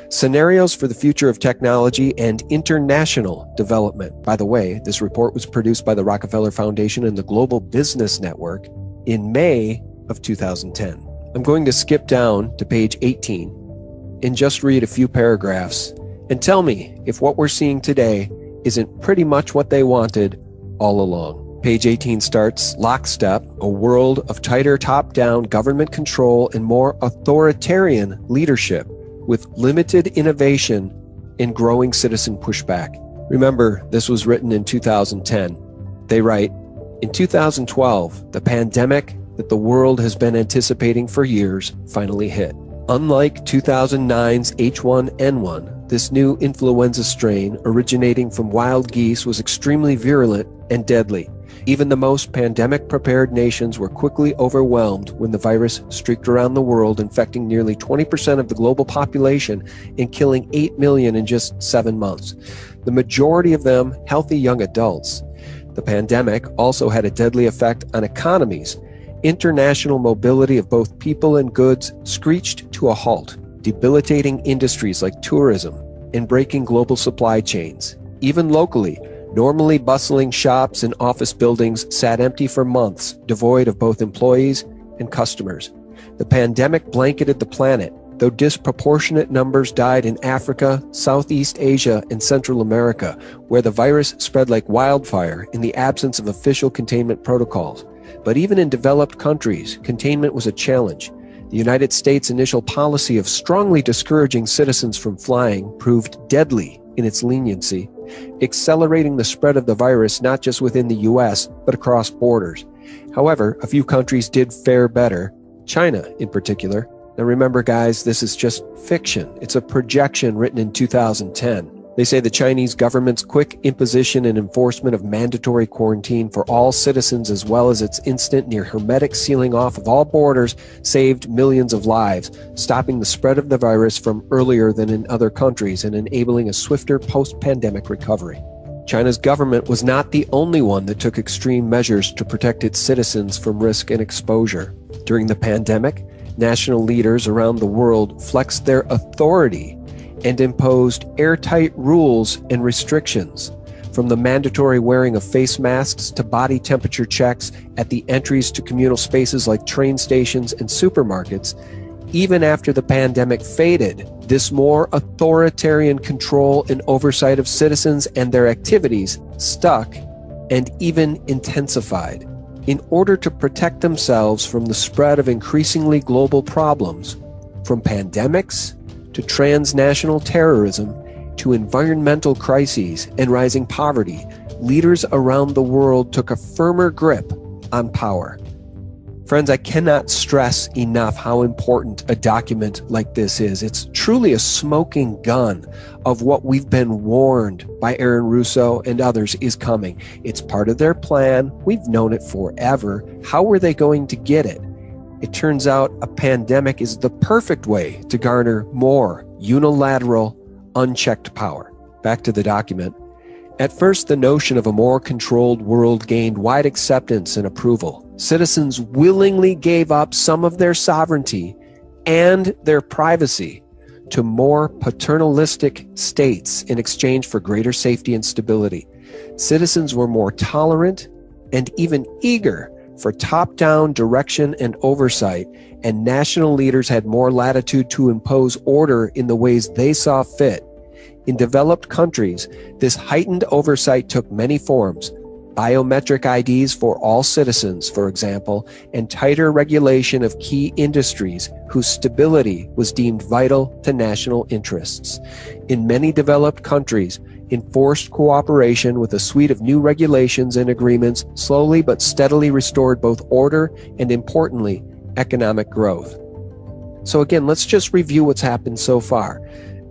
Scenarios for the Future of Technology and International Development. By the way, this report was produced by the Rockefeller Foundation and the Global Business Network in May of 2010. I'm going to skip down to page 18 and just read a few paragraphs and tell me if what we're seeing today isn't pretty much what they wanted all along. Page 18 starts, Lockstep, a world of tighter top-down government control and more authoritarian leadership with limited innovation and growing citizen pushback. Remember, this was written in 2010. They write, in 2012, the pandemic that the world has been anticipating for years finally hit. Unlike 2009's H1N1, this new influenza strain originating from wild geese was extremely virulent and deadly. Even the most pandemic-prepared nations were quickly overwhelmed when the virus streaked around the world, infecting nearly 20% of the global population and killing 8 million in just 7 months. The majority of them healthy young adults. The pandemic also had a deadly effect on economies. International mobility of both people and goods screeched to a halt, debilitating industries like tourism and breaking global supply chains. Even locally, normally bustling shops and office buildings sat empty for months, devoid of both employees and customers. The pandemic blanketed the planet, though disproportionate numbers died in Africa, Southeast Asia, and Central America, where the virus spread like wildfire in the absence of official containment protocols. But even in developed countries, containment was a challenge. The United States' initial policy of strongly discouraging citizens from flying proved deadly in its leniency, accelerating the spread of the virus not just within the U.S., but across borders. However, a few countries did fare better, China in particular. Now remember, guys, this is just fiction. It's a projection written in 2010. They say the Chinese government's quick imposition and enforcement of mandatory quarantine for all citizens, as well as its instant near hermetic sealing off of all borders, saved millions of lives, stopping the spread of the virus from earlier than in other countries and enabling a swifter post-pandemic recovery. China's government was not the only one that took extreme measures to protect its citizens from risk and exposure. During the pandemic, national leaders around the world flexed their authority and imposed airtight rules and restrictions, from the mandatory wearing of face masks to body temperature checks at the entries to communal spaces like train stations and supermarkets. Even after the pandemic faded, this more authoritarian control and oversight of citizens and their activities stuck and even intensified. In order to protect themselves from the spread of increasingly global problems, from pandemics to transnational terrorism, to environmental crises and rising poverty, leaders around the world took a firmer grip on power. Friends, I cannot stress enough how important a document like this is. It's truly a smoking gun of what we've been warned by Aaron Russo and others is coming. It's part of their plan. We've known it forever. How were they going to get it? It turns out a pandemic is the perfect way to garner more unilateral, unchecked power. Back to the document. At first, the notion of a more controlled world gained wide acceptance and approval. Citizens willingly gave up some of their sovereignty and their privacy to more paternalistic states in exchange for greater safety and stability. Citizens were more tolerant and even eager for top-down direction and oversight, and national leaders had more latitude to impose order in the ways they saw fit. In developed countries, this heightened oversight took many forms: biometric IDs for all citizens, for example, and tighter regulation of key industries whose stability was deemed vital to national interests. In many developed countries, enforced cooperation with a suite of new regulations and agreements slowly but steadily restored both order and, importantly, economic growth. So again, let's just review what's happened so far.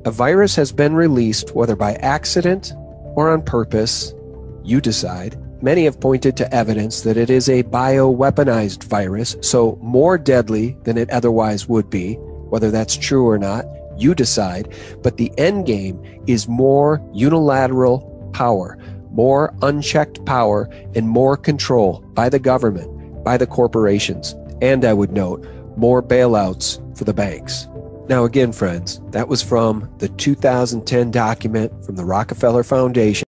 A virus has been released, whether by accident or on purpose. You decide. Many have pointed to evidence that it is a bioweaponized virus, so more deadly than it otherwise would be. Whether that's true or not, you decide. But the end game is more unilateral power, more unchecked power, and more control by the government, by the corporations, and I would note, more bailouts for the banks. Now, again, friends, that was from the 2010 document from the Rockefeller Foundation.